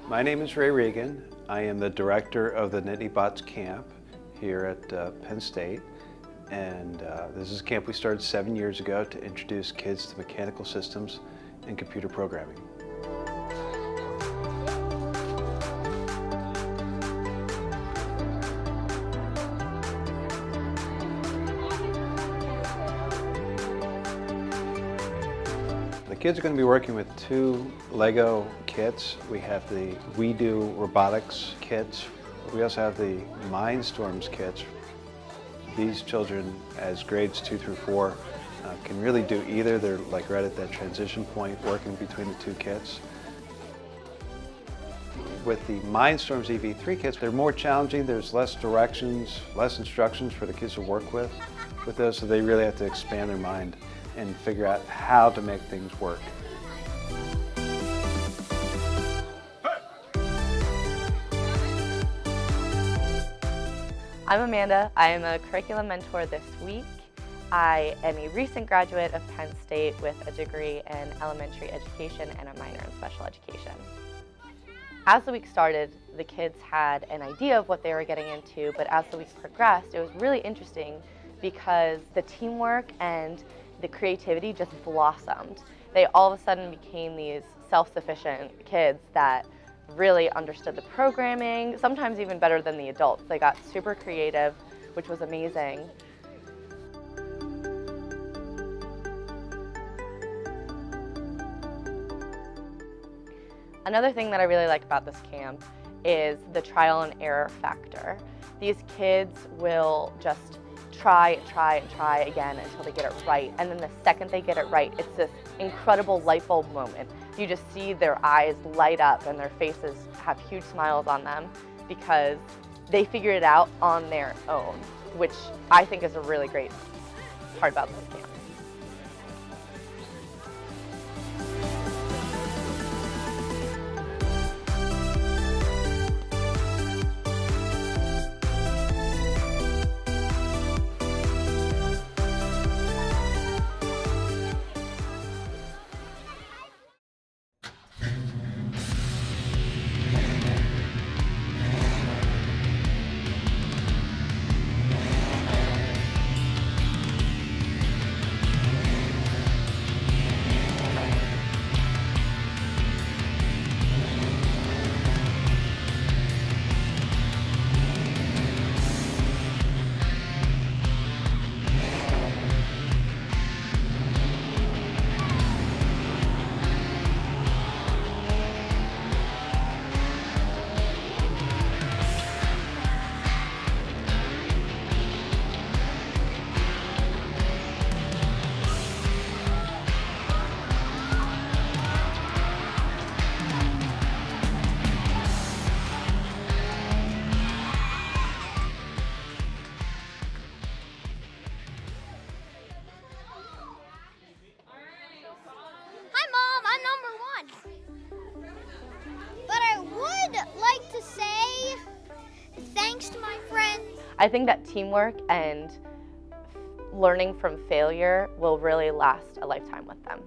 My name is Ray Regan. I am the director of the Nittany Bots camp here at Penn State. And this is a camp we started 7 years ago to introduce kids to mechanical systems and computer programming. The kids are going to be working with two Lego kits. We have the WeDo robotics kits. We also have the Mindstorms kits. These children, as grades 2 through 4, can really do either. They're like right at that transition point working between the two kits. With the Mindstorms EV3 kits, they're more challenging. There's less directions, less instructions for the kids to work with those, so they really have to expand their mind and figure out how to make things work. I'm Amanda. I am a curriculum mentor this week. I am a recent graduate of Penn State with a degree in elementary education and a minor in special education. As the week started, the kids had an idea of what they were getting into, but as the week progressed, it was really interesting because the teamwork and the creativity just blossomed. They all of a sudden became these self-sufficient kids that really understood the programming, sometimes even better than the adults. They got super creative, which was amazing. Another thing that I really like about this camp is the trial and error factor. These kids will just try again until they get it right. And then the second they get it right, it's this incredible light bulb moment. You just see their eyes light up and their faces have huge smiles on them because they figured it out on their own, which I think is a really great part about this camp. I think that teamwork and learning from failure will really last a lifetime with them.